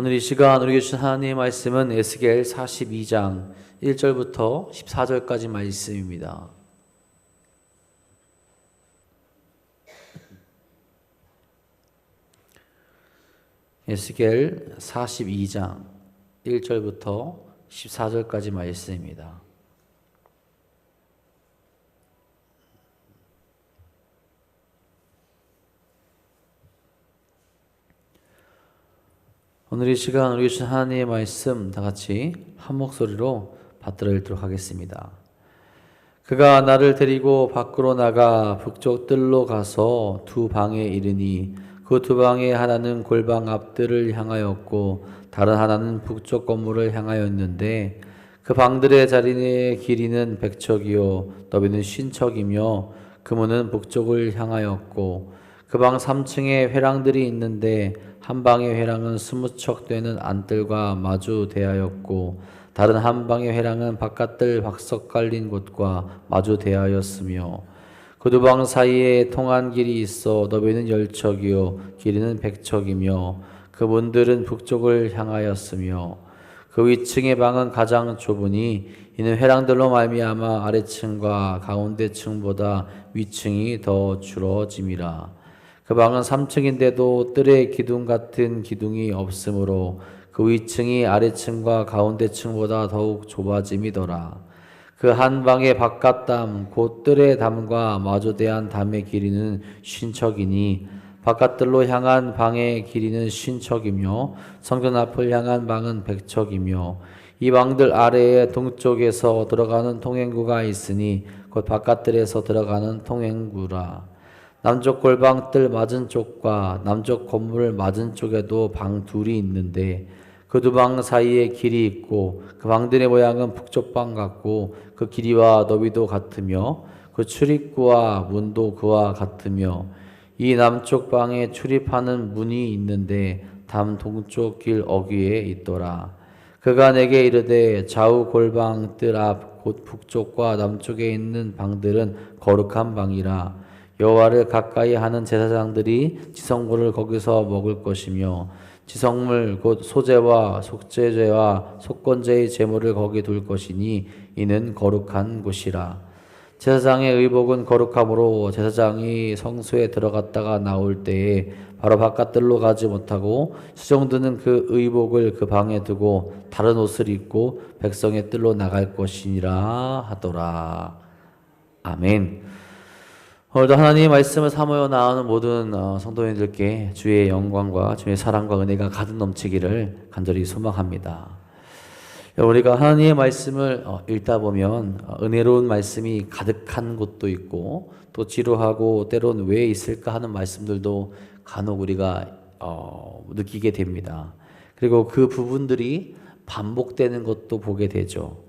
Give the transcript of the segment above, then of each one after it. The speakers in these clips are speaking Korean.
오늘 이 시간 우리에게 주신 하나님의 말씀은 에스겔 42장 1절부터 14절까지 말씀입니다. 에스겔 42장 1절부터 14절까지 말씀입니다. 오늘 이 시간 우리 주신 하나님의 말씀 다 같이 한 목소리로 받들어 읽도록 하겠습니다. 그가 나를 데리고 밖으로 나가 북쪽 뜰로 가서 두 방에 이르니 그 두 방의 하나는 골방 앞뜰을 향하였고 다른 하나는 북쪽 건물을 향하였는데 그 방들의 자리의 길이는 100척이요 너비는 50척이며 그 문은 북쪽을 향하였고 그 방 3층에 회랑들이 있는데 한 방의 회랑은 20척 되는 안뜰과 마주 대하였고 다른 한 방의 회랑은 바깥뜰 박석 깔린 곳과 마주 대하였으며 그 두 방 사이에 통한 길이 있어 너비는 10척이요 길이는 100척이며 그 문들은 북쪽을 향하였으며 그 위층의 방은 가장 좁으니 이는 회랑들로 말미암아 아래층과 가운데층보다 위층이 더 줄어짐이라. 그 방은 3층인데도 뜰에 기둥 같은 기둥이 없으므로 그 위층이 아래층과 가운데층보다 더욱 좁아짐이더라. 그 한 방의 바깥담 곧 뜰의 담과 마주대한 담의 길이는 50척이니 바깥뜰로 향한 방의 길이는 50척이며 성전 앞을 향한 방은 100척이며 이 방들 아래에 동쪽에서 들어가는 통행구가 있으니 곧 바깥뜰에서 들어가는 통행구라. 남쪽 골방 뜰 맞은 쪽과 남쪽 건물 맞은 쪽에도 방 둘이 있는데 그 두 방 사이에 길이 있고 그 방들의 모양은 북쪽 방 같고 그 길이와 너비도 같으며 그 출입구와 문도 그와 같으며 이 남쪽 방에 출입하는 문이 있는데 담 동쪽 길 어귀에 있더라. 그가 내게 이르되 좌우 골방 뜰 앞 곧 북쪽과 남쪽에 있는 방들은 거룩한 방이라. 여호와를 가까이 하는 제사장들이 지성물을 거기서 먹을 것이며 지성물 곧 소제와 속죄제와 속건제의 제물을 거기 둘 것이니 이는 거룩한 곳이라. 제사장의 의복은 거룩함으로 제사장이 성소에 들어갔다가 나올 때에 바로 바깥뜰로 가지 못하고 수정드는 그 의복을 그 방에 두고 다른 옷을 입고 백성의 뜰로 나갈 것이니라 하더라. 아멘. 오늘도 하나님의 말씀을 사모여 나오는 모든 성도님들께 주의 영광과 주의 사랑과 은혜가 가득 넘치기를 간절히 소망합니다. 우리가 하나님의 말씀을 읽다 보면 은혜로운 말씀이 가득한 곳도 있고 또 지루하고 때로는 왜 있을까 하는 말씀들도 간혹 우리가 느끼게 됩니다. 그리고 그 부분들이 반복되는 것도 보게 되죠.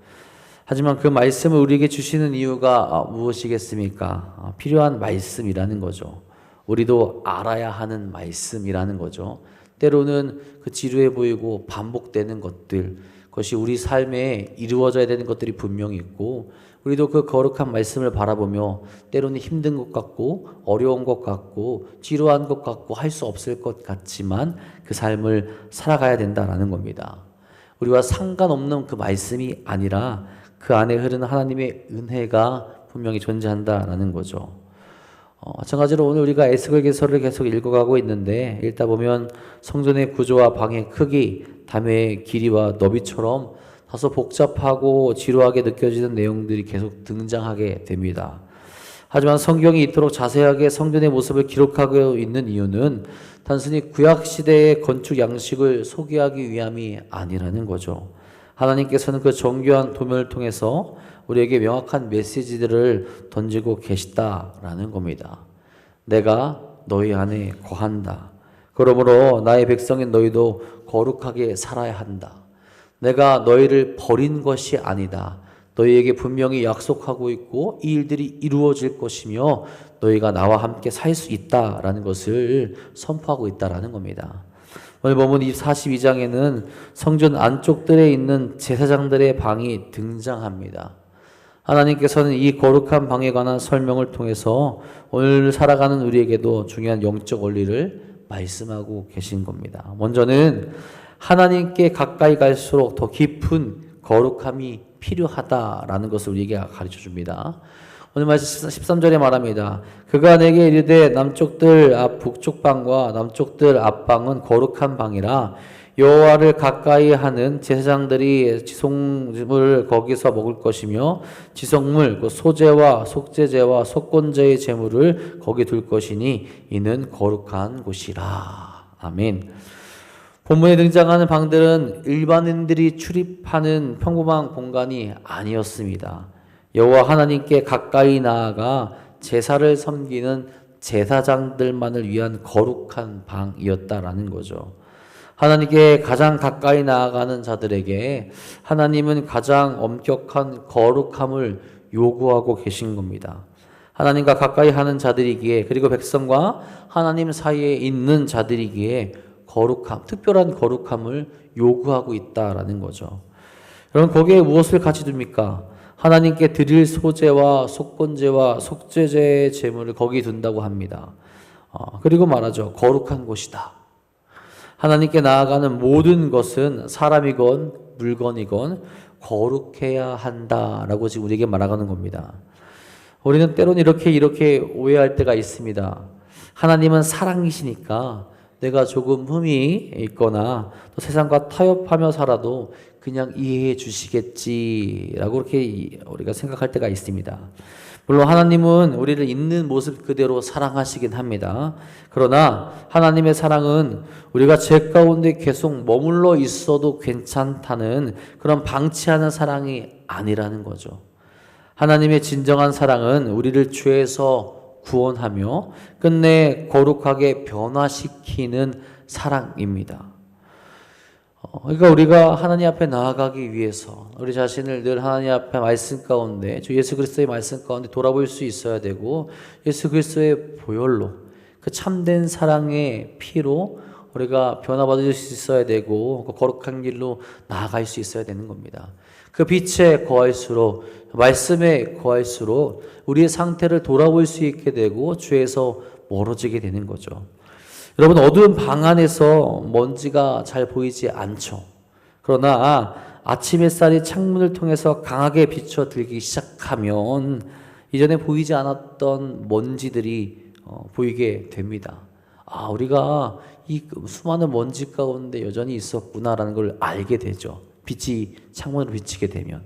하지만 그 말씀을 우리에게 주시는 이유가 무엇이겠습니까? 필요한 말씀이라는 거죠. 우리도 알아야 하는 말씀이라는 거죠. 때로는 그 지루해 보이고 반복되는 것들, 그것이 우리 삶에 이루어져야 되는 것들이 분명히 있고 우리도 그 거룩한 말씀을 바라보며 때로는 힘든 것 같고 어려운 것 같고 지루한 것 같고 할 수 없을 것 같지만 그 삶을 살아가야 된다라는 겁니다. 우리와 상관없는 그 말씀이 아니라 그 안에 흐르는 하나님의 은혜가 분명히 존재한다라는 거죠. 마찬가지로 오늘 우리가 에스겔서를 계속 읽어가고 있는데 읽다 보면 성전의 구조와 방의 크기, 담의 길이와 너비처럼 다소 복잡하고 지루하게 느껴지는 내용들이 계속 등장하게 됩니다. 하지만 성경이 이토록 자세하게 성전의 모습을 기록하고 있는 이유는 단순히 구약시대의 건축 양식을 소개하기 위함이 아니라는 거죠. 하나님께서는 그 정교한 도면을 통해서 우리에게 명확한 메시지들을 던지고 계시다라는 겁니다. 내가 너희 안에 거한다. 그러므로 나의 백성인 너희도 거룩하게 살아야 한다. 내가 너희를 버린 것이 아니다. 너희에게 분명히 약속하고 있고 이 일들이 이루어질 것이며 너희가 나와 함께 살 수 있다라는 것을 선포하고 있다라는 겁니다. 오늘 보면 이 42장에는 성전 안쪽 뜰에 있는 제사장들의 방이 등장합니다. 하나님께서는 이 거룩한 방에 관한 설명을 통해서 오늘 살아가는 우리에게도 중요한 영적 원리를 말씀하고 계신 겁니다. 먼저는 하나님께 가까이 갈수록 더 깊은 거룩함이 필요하다라는 것을 우리에게 가르쳐 줍니다. 오늘 말씀 13절에 말합니다. 그가 내게 이르되 남쪽들 앞 북쪽 방과 남쪽들 앞방은 거룩한 방이라 여호와를 가까이 하는 제사장들이 지속물 거기서 먹을 것이며 지속물 소제와 속제제와 속건제의 제물을 거기 둘 것이니 이는 거룩한 곳이라. 아멘. 본문에 등장하는 방들은 일반인들이 출입하는 평범한 공간이 아니었습니다. 여호와 하나님께 가까이 나아가 제사를 섬기는 제사장들만을 위한 거룩한 방이었다라는 거죠. 하나님께 가장 가까이 나아가는 자들에게 하나님은 가장 엄격한 거룩함을 요구하고 계신 겁니다. 하나님과 가까이 하는 자들이기에, 그리고 백성과 하나님 사이에 있는 자들이기에 거룩함, 특별한 거룩함을 요구하고 있다라는 거죠. 여러분, 거기에 무엇을 같이 둡니까? 하나님께 드릴 소제와 속건제와 속죄제의 제물을 거기 둔다고 합니다. 그리고 말하죠. 거룩한 곳이다. 하나님께 나아가는 모든 것은 사람이건 물건이건 거룩해야 한다라고 지금 우리에게 말하는 겁니다. 우리는 때로는 이렇게 오해할 때가 있습니다. 하나님은 사랑이시니까 내가 조금 흠이 있거나 또 세상과 타협하며 살아도 그냥 이해해 주시겠지라고 그렇게 우리가 생각할 때가 있습니다. 물론 하나님은 우리를 있는 모습 그대로 사랑하시긴 합니다. 그러나 하나님의 사랑은 우리가 죄 가운데 계속 머물러 있어도 괜찮다는 그런 방치하는 사랑이 아니라는 거죠. 하나님의 진정한 사랑은 우리를 죄에서 구원하며 끝내 거룩하게 변화시키는 사랑입니다. 그러니까 우리가 하나님 앞에 나아가기 위해서 우리 자신을 늘 하나님 앞에 말씀 가운데 주 예수 그리스도의 말씀 가운데 돌아볼 수 있어야 되고, 예수 그리스도의 보혈로 그 참된 사랑의 피로 우리가 변화받을 수 있어야 되고, 그 거룩한 길로 나아갈 수 있어야 되는 겁니다. 그 빛에 거할수록, 말씀에 거할수록 우리의 상태를 돌아볼 수 있게 되고 죄에서 멀어지게 되는 거죠. 여러분, 어두운 방 안에서 먼지가 잘 보이지 않죠. 그러나 아침 햇살이 창문을 통해서 강하게 비춰들기 시작하면 이전에 보이지 않았던 먼지들이 보이게 됩니다. 우리가 이 수많은 먼지 가운데 여전히 있었구나라는 걸 알게 되죠. 빛이 창문으로 비치게 되면.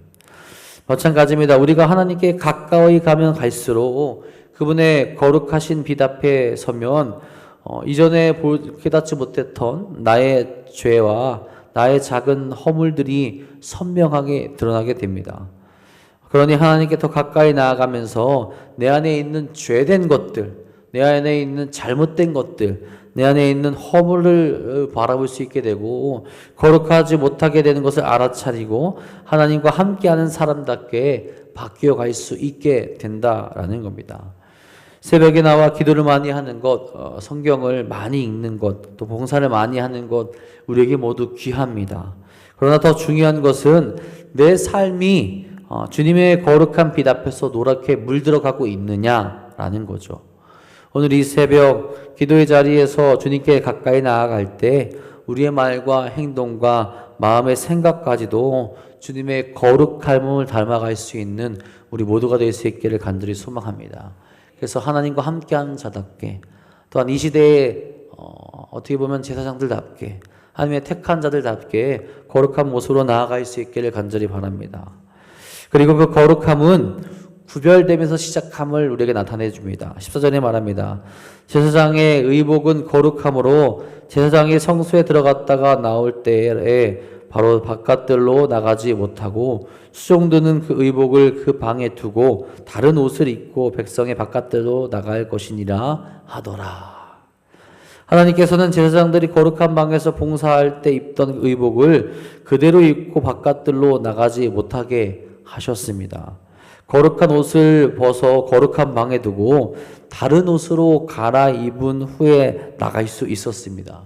마찬가지입니다. 우리가 하나님께 가까이 가면 갈수록 그분의 거룩하신 빛 앞에 서면 이전에 깨닫지 못했던 나의 죄와 나의 작은 허물들이 선명하게 드러나게 됩니다. 그러니 하나님께 더 가까이 나아가면서 내 안에 있는 죄된 것들, 내 안에 있는 잘못된 것들, 내 안에 있는 허물을 바라볼 수 있게 되고, 거룩하지 못하게 되는 것을 알아차리고 하나님과 함께하는 사람답게 바뀌어 갈 수 있게 된다라는 겁니다. 새벽에 나와 기도를 많이 하는 것, 성경을 많이 읽는 것, 또 봉사를 많이 하는 것, 우리에게 모두 귀합니다. 그러나 더 중요한 것은 내 삶이 주님의 거룩한 빛 앞에서 노랗게 물들어가고 있느냐라는 거죠. 오늘 이 새벽 기도의 자리에서 주님께 가까이 나아갈 때 우리의 말과 행동과 마음의 생각까지도 주님의 거룩함을 닮아갈 수 있는 우리 모두가 될 수 있기를 간절히 소망합니다. 그래서 하나님과 함께하는 자답게, 또한 이 시대에 어떻게 보면 제사장들답게, 하나님의 택한 자들답게 거룩한 모습으로 나아갈 수 있기를 간절히 바랍니다. 그리고 그 거룩함은 구별되면서 시작함을 우리에게 나타내 줍니다. 14절에 말합니다. 제사장의 의복은 거룩함으로 제사장이 성소에 들어갔다가 나올 때에 바로 바깥들로 나가지 못하고 수종드는 그 의복을 그 방에 두고 다른 옷을 입고 백성의 바깥들로 나갈 것이니라 하더라. 하나님께서는 제사장들이 거룩한 방에서 봉사할 때 입던 의복을 그대로 입고 바깥들로 나가지 못하게 하셨습니다. 거룩한 옷을 벗어 거룩한 방에 두고 다른 옷으로 갈아입은 후에 나갈 수 있었습니다.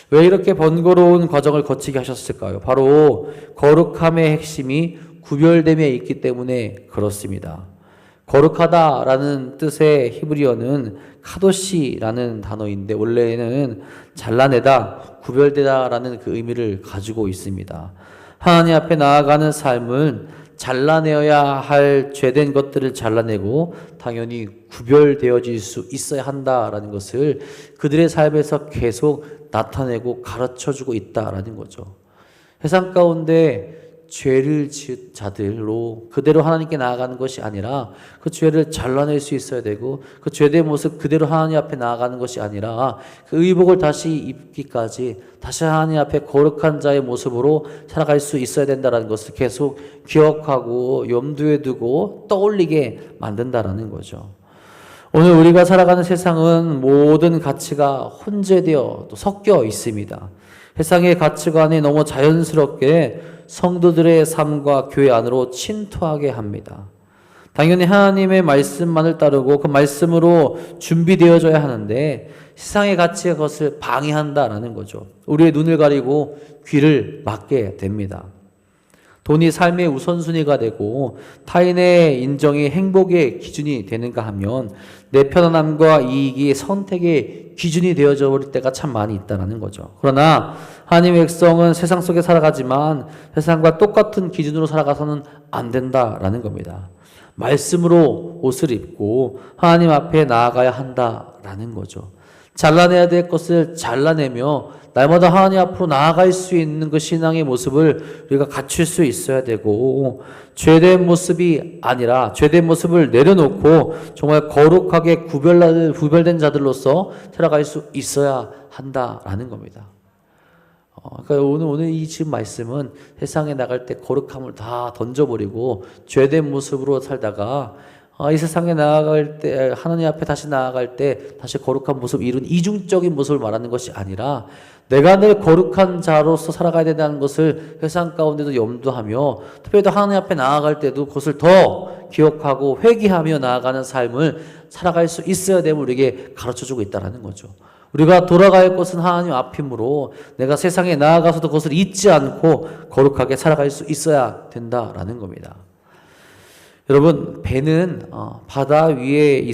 왜 이렇게 번거로운 과정을 거치게 하셨을까요? 바로 거룩함의 핵심이 구별됨에 있기 때문에 그렇습니다. 거룩하다라는 뜻의 히브리어는 카도시라는 단어인데 원래는 잘라내다, 구별되다라는 그 의미를 가지고 있습니다. 하나님 앞에 나아가는 삶은 잘라내어야 할 죄된 것들을 잘라내고 당연히 구별되어질 수 있어야 한다라는 것을 그들의 삶에서 계속 나타내고 가르쳐주고 있다라는 거죠. 세상 가운데 죄를 지은 자들로 그대로 하나님께 나아가는 것이 아니라 그 죄를 잘라낼 수 있어야 되고 그 죄된 모습 그대로 하나님 앞에 나아가는 것이 아니라 그 의복을 다시 입기까지 다시 하나님 앞에 거룩한 자의 모습으로 살아갈 수 있어야 된다는 것을 계속 기억하고 염두에 두고 떠올리게 만든다라는 거죠. 오늘 우리가 살아가는 세상은 모든 가치가 혼재되어 또 섞여 있습니다. 세상의 가치관이 너무 자연스럽게 성도들의 삶과 교회 안으로 침투하게 합니다. 당연히 하나님의 말씀만을 따르고 그 말씀으로 준비되어져야 하는데 세상의 가치가 그것을 방해한다라는 거죠. 우리의 눈을 가리고 귀를 막게 됩니다. 돈이 삶의 우선순위가 되고 타인의 인정이 행복의 기준이 되는가 하면 내 편안함과 이익이 선택의 기준이 되어져 버릴 때가 참 많이 있다는 거죠. 그러나 하나님의 백성은 세상 속에 살아가지만 세상과 똑같은 기준으로 살아가서는 안 된다라는 겁니다. 말씀으로 옷을 입고 하나님 앞에 나아가야 한다라는 거죠. 잘라내야 될 것을 잘라내며 날마다 하나님 앞으로 나아갈 수 있는 그 신앙의 모습을 우리가 갖출 수 있어야 되고 죄된 모습이 아니라 죄된 모습을 내려놓고 정말 거룩하게 구별된 자들로서 살아갈 수 있어야 한다라는 겁니다. 그러니까 오늘 이 지금 말씀은 세상에 나갈 때 거룩함을 다 던져버리고 죄된 모습으로 살다가 이 세상에 나아갈 때 하나님 앞에 다시 나아갈 때 다시 거룩한 모습 이룬 이중적인 모습을 말하는 것이 아니라 내가 늘 거룩한 자로서 살아가야 된다는 것을 세상 가운데도 염두하며 특별히 하나님 앞에 나아갈 때도 그것을 더 기억하고 회개하며 나아가는 삶을 살아갈 수 있어야 됨을 우리에게 가르쳐주고 있다는 거죠. 우리가 돌아갈 것은 하나님 앞이므로 내가 세상에 나아가서도 그것을 잊지 않고 거룩하게 살아갈 수 있어야 된다라는 겁니다. 여러분, 배는 바다 위에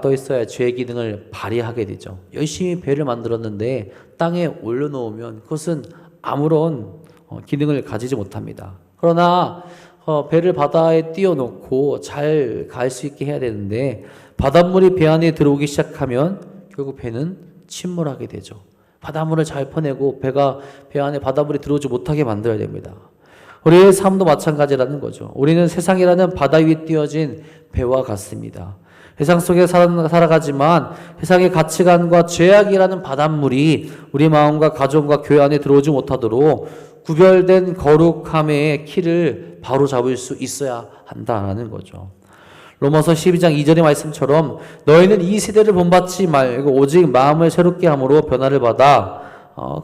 떠 있어야 죄의 기능을 발휘하게 되죠. 열심히 배를 만들었는데 땅에 올려놓으면 그것은 아무런 기능을 가지지 못합니다. 그러나 배를 바다에 띄워놓고 잘 갈 수 있게 해야 되는데 바닷물이 배 안에 들어오기 시작하면 결국 배는 침몰하게 되죠. 바닷물을 잘 퍼내고 배가 배 안에 바닷물이 들어오지 못하게 만들어야 됩니다. 우리의 삶도 마찬가지라는 거죠. 우리는 세상이라는 바다 위에 띄어진 배와 같습니다. 세상 속에 살아가지만 세상의 가치관과 죄악이라는 바닷물이 우리 마음과 가정과 교회 안에 들어오지 못하도록 구별된 거룩함의 키를 바로 잡을 수 있어야 한다는 거죠. 로마서 12장 2절의 말씀처럼 너희는 이 세대를 본받지 말고 오직 마음을 새롭게 함으로 변화를 받아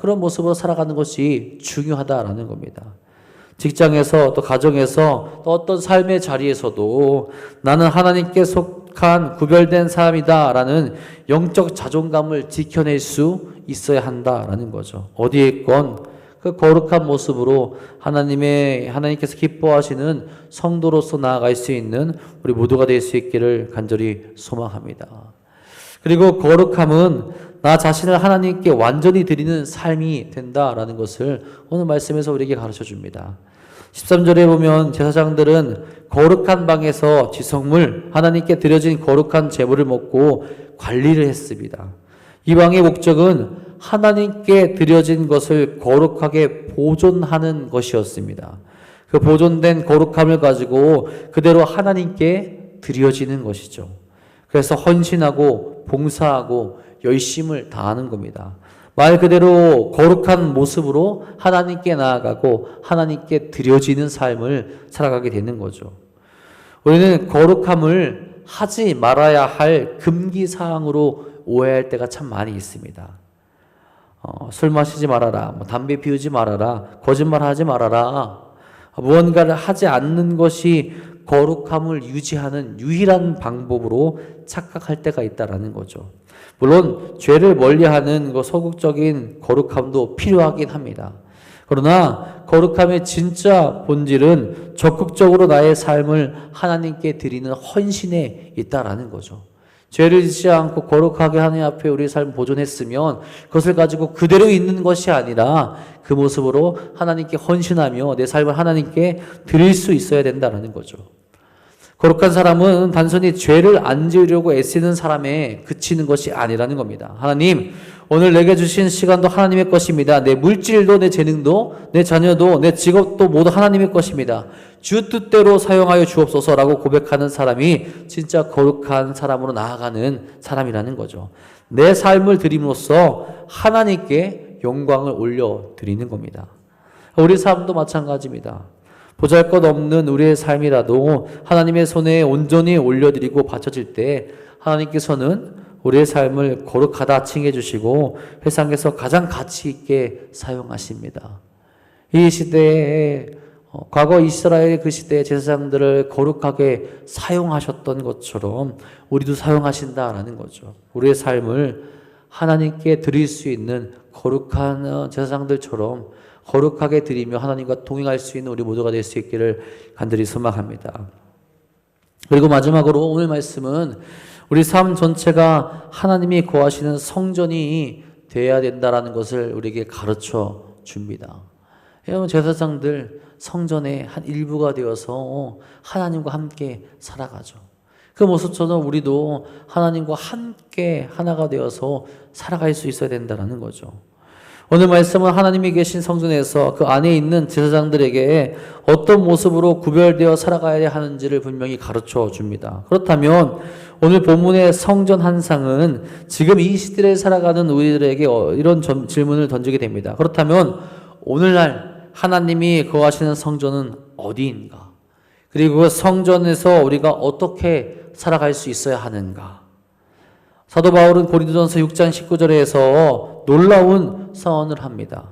그런 모습으로 살아가는 것이 중요하다라는 겁니다. 직장에서 또 가정에서 또 어떤 삶의 자리에서도 나는 하나님께 속한 구별된 사람이다라는 영적 자존감을 지켜낼 수 있어야 한다라는 거죠. 어디에 있건 그 거룩한 모습으로 하나님께서 기뻐하시는 성도로서 나아갈 수 있는 우리 모두가 될 수 있기를 간절히 소망합니다. 그리고 거룩함은 나 자신을 하나님께 완전히 드리는 삶이 된다라는 것을 오늘 말씀에서 우리에게 가르쳐 줍니다. 13절에 보면 제사장들은 거룩한 방에서 지성물, 하나님께 드려진 거룩한 제물을 먹고 관리를 했습니다. 이 방의 목적은 하나님께 드려진 것을 거룩하게 보존하는 것이었습니다. 그 보존된 거룩함을 가지고 그대로 하나님께 드려지는 것이죠. 그래서 헌신하고 봉사하고 열심을 다하는 겁니다. 말 그대로 거룩한 모습으로 하나님께 나아가고 하나님께 드려지는 삶을 살아가게 되는 거죠. 우리는 거룩함을 하지 말아야 할 금기사항으로 오해할 때가 참 많이 있습니다. 술 마시지 말아라, 담배 피우지 말아라, 거짓말하지 말아라. 무언가를 하지 않는 것이 거룩함을 유지하는 유일한 방법으로 착각할 때가 있다라는 거죠. 물론 죄를 멀리하는 소극적인 거룩함도 필요하긴 합니다. 그러나 거룩함의 진짜 본질은 적극적으로 나의 삶을 하나님께 드리는 헌신에 있다라는 거죠. 죄를 짓지 않고 거룩하게 하나님 앞에 우리의 삶을 보존했으면 그것을 가지고 그대로 있는 것이 아니라 그 모습으로 하나님께 헌신하며 내 삶을 하나님께 드릴 수 있어야 된다는 거죠. 거룩한 사람은 단순히 죄를 안 지으려고 애쓰는 사람에 그치는 것이 아니라는 겁니다. 하나님, 오늘 내게 주신 시간도 하나님의 것입니다. 내 물질도, 내 재능도, 내 자녀도, 내 직업도 모두 하나님의 것입니다. 주 뜻대로 사용하여 주옵소서라고 고백하는 사람이 진짜 거룩한 사람으로 나아가는 사람이라는 거죠. 내 삶을 드림으로써 하나님께 영광을 올려드리는 겁니다. 우리 삶도 마찬가지입니다. 보잘것없는 우리의 삶이라도 하나님의 손에 온전히 올려드리고 바쳐질 때 하나님께서는 우리의 삶을 거룩하다 칭해 주시고 세상에서 가장 가치 있게 사용하십니다. 이 시대에 과거 이스라엘 그 시대의 제사장들을 거룩하게 사용하셨던 것처럼 우리도 사용하신다라는 거죠. 우리의 삶을 하나님께 드릴 수 있는 거룩한 제사장들처럼 거룩하게 드리며 하나님과 동행할 수 있는 우리 모두가 될 수 있기를 간절히 소망합니다. 그리고 마지막으로 오늘 말씀은 우리 삶 전체가 하나님이 거하시는 성전이 되어야 된다라는 것을 우리에게 가르쳐 줍니다. 여러분, 제사장들 성전의 한 일부가 되어서 하나님과 함께 살아가죠. 그 모습처럼 우리도 하나님과 함께 하나가 되어서 살아갈 수 있어야 된다는 거죠. 오늘 말씀은 하나님이 계신 성전에서 그 안에 있는 제사장들에게 어떤 모습으로 구별되어 살아가야 하는지를 분명히 가르쳐 줍니다. 그렇다면 오늘 본문의 성전 한상은 지금 이 시대를 살아가는 우리들에게 이런 질문을 던지게 됩니다. 그렇다면 오늘날 하나님이 거하시는 성전은 어디인가? 그리고 그 성전에서 우리가 어떻게 살아갈 수 있어야 하는가? 사도 바울은 고린도전서 6장 19절에서 놀라운 선언을 합니다.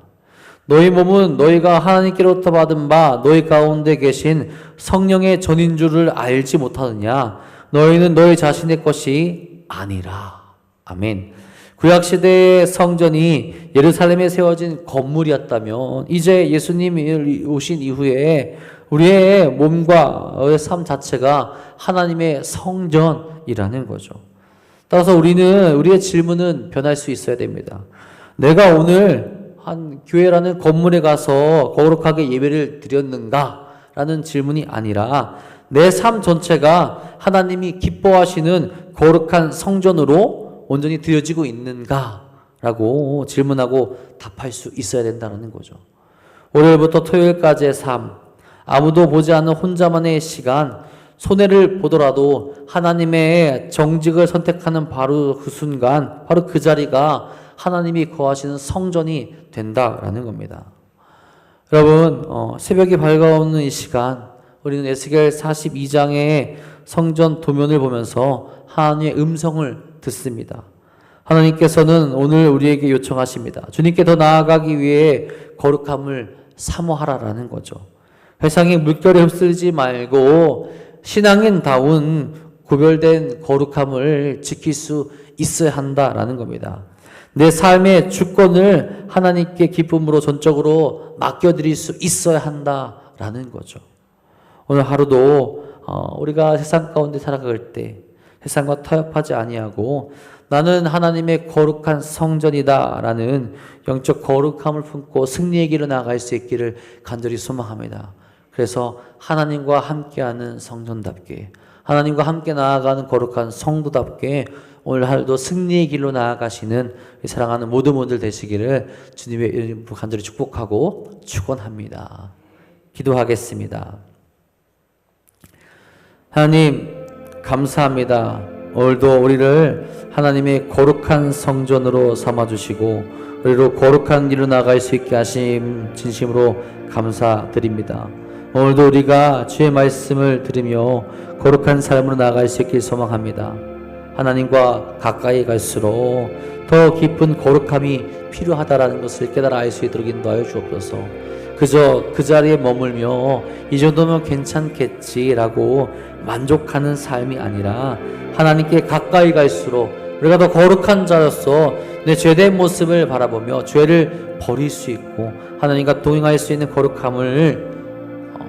너희 몸은 너희가 하나님께로부터 받은 바 너희 가운데 계신 성령의 전인 줄을 알지 못하느냐? 너희는 너희 자신의 것이 아니라. 아멘. 구약시대의 성전이 예루살렘에 세워진 건물이었다면 이제 예수님이 오신 이후에 우리의 몸과 삶 자체가 하나님의 성전이라는 거죠. 따라서 우리의 질문은 변할 수 있어야 됩니다. 내가 오늘 한 교회라는 건물에 가서 거룩하게 예배를 드렸는가? 라는 질문이 아니라 내 삶 전체가 하나님이 기뻐하시는 거룩한 성전으로 온전히 드려지고 있는가? 라고 질문하고 답할 수 있어야 된다는 거죠. 월요일부터 토요일까지의 삶, 아무도 보지 않는 혼자만의 시간, 손해를 보더라도 하나님의 정직을 선택하는 바로 그 순간, 바로 그 자리가 하나님이 거하시는 성전이 된다라는 겁니다. 여러분, 새벽이 밝아오는 이 시간, 우리는 에스겔 42장의 성전 도면을 보면서 하나님의 음성을 듣습니다. 하나님께서는 오늘 우리에게 요청하십니다. 주님께 더 나아가기 위해 거룩함을 사모하라라는 거죠. 세상의 물결에 휩쓸리지 말고 신앙인다운 구별된 거룩함을 지킬 수 있어야 한다라는 겁니다. 내 삶의 주권을 하나님께 기쁨으로 전적으로 맡겨드릴 수 있어야 한다라는 거죠. 오늘 하루도 우리가 세상 가운데 살아갈 때 세상과 타협하지 아니하고 나는 하나님의 거룩한 성전이다라는 영적 거룩함을 품고 승리의 길로 나아갈 수 있기를 간절히 소망합니다. 그래서 하나님과 함께하는 성전답게, 하나님과 함께 나아가는 거룩한 성도답게 오늘 하루도 승리의 길로 나아가시는 사랑하는 모든 분들 되시기를 주님의 이름 간절히 축복하고 축원합니다. 기도하겠습니다. 하나님 감사합니다. 오늘도 우리를 하나님의 거룩한 성전으로 삼아주시고 우리로 거룩한 길로 나아갈 수 있게 하심 진심으로 감사드립니다. 오늘도 우리가 주의 말씀을 들으며 거룩한 삶으로 나아갈 수 있길 소망합니다. 하나님과 가까이 갈수록 더 깊은 거룩함이 필요하다라는 것을 깨달아 알 수 있도록 인도하여 주옵소서. 그저 그 자리에 머물며 이 정도면 괜찮겠지라고 만족하는 삶이 아니라 하나님께 가까이 갈수록 우리가 더 거룩한 자로서 내 죄된 모습을 바라보며 죄를 버릴 수 있고 하나님과 동행할 수 있는 거룩함을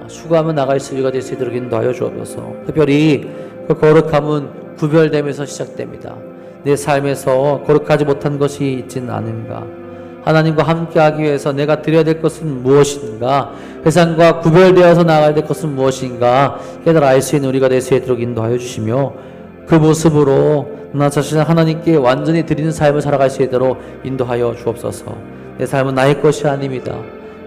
추구하며 나갈 수 있게 될 수 있도록 인도하여 주옵소서. 특별히 그 거룩함은 구별됨에서 시작됩니다. 내 삶에서 거룩하지 못한 것이 있지는 않은가? 하나님과 함께하기 위해서 내가 드려야 될 것은 무엇인가? 세상과 구별되어서 나아가야 될 것은 무엇인가? 깨달아 알 수 있는 우리가 될 수 있도록 인도하여 주시며 그 모습으로 나 자신을 하나님께 완전히 드리는 삶을 살아갈 수 있도록 인도하여 주옵소서. 내 삶은 나의 것이 아닙니다.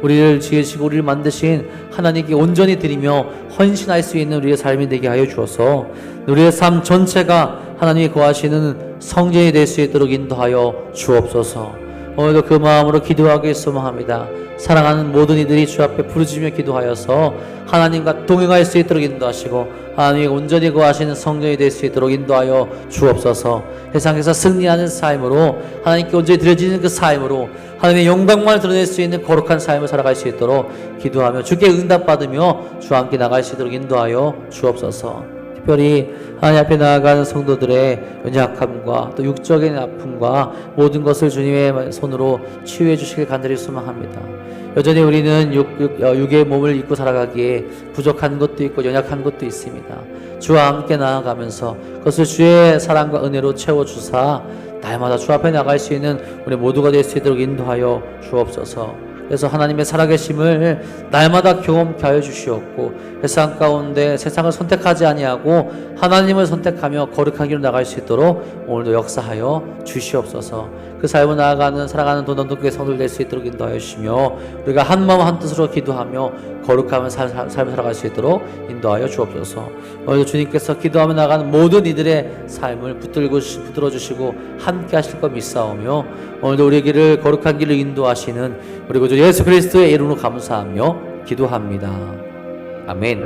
우리를 지으시고 우리를 만드신 하나님께 온전히 드리며 헌신할 수 있는 우리의 삶이 되게 하여 주어서 우리의 삶 전체가 하나님이 거하시는 성전이 될 수 있도록 인도하여 주옵소서. 오늘도 그 마음으로 기도하기 소망합니다. 사랑하는 모든 이들이 주 앞에 부르짖으며 기도하여서 하나님과 동행할 수 있도록 인도하시고 하나님이 온전히 거하시는 성전이 될 수 있도록 인도하여 주옵소서. 세상에서 승리하는 삶으로 하나님께 온전히 드려지는 그 삶으로 하나님의 영광만을 드러낼 수 있는 거룩한 삶을 살아갈 수 있도록 기도하며 주께 응답받으며 주와 함께 나갈 수 있도록 인도하여 주옵소서. 특별히 하나님 앞에 나아가는 성도들의 연약함과 또 육적인 아픔과 모든 것을 주님의 손으로 치유해 주시길 간절히 소망합니다. 여전히 우리는 육의 몸을 입고 살아가기에 부족한 것도 있고 연약한 것도 있습니다. 주와 함께 나아가면서 그것을 주의 사랑과 은혜로 채워주사 날마다 주 앞에 나갈 수 있는 우리 모두가 될 수 있도록 인도하여 주옵소서. 그래서 하나님의 살아계심을 날마다 경험케 하여 주시옵고 세상 가운데 세상을 선택하지 아니하고 하나님을 선택하며 거룩한 길로 나갈 수 있도록 오늘도 역사하여 주시옵소서. 그 삶을 나아가는 살아가는 도전도교회 성도들 될 수 있도록 인도하여 주시며 우리가 한 마음 한 뜻으로 기도하며 거룩하면 삶을 살아갈 수 있도록 인도하여 주옵소서. 오늘도 주님께서 기도하며 나가는 모든 이들의 삶을 붙들어 주시고 함께 하실 것 믿사오며 오늘도 우리 길을 거룩한 길로 인도하시는 우리 구주 예수 그리스도의 이름으로 감사하며 기도합니다. 아멘.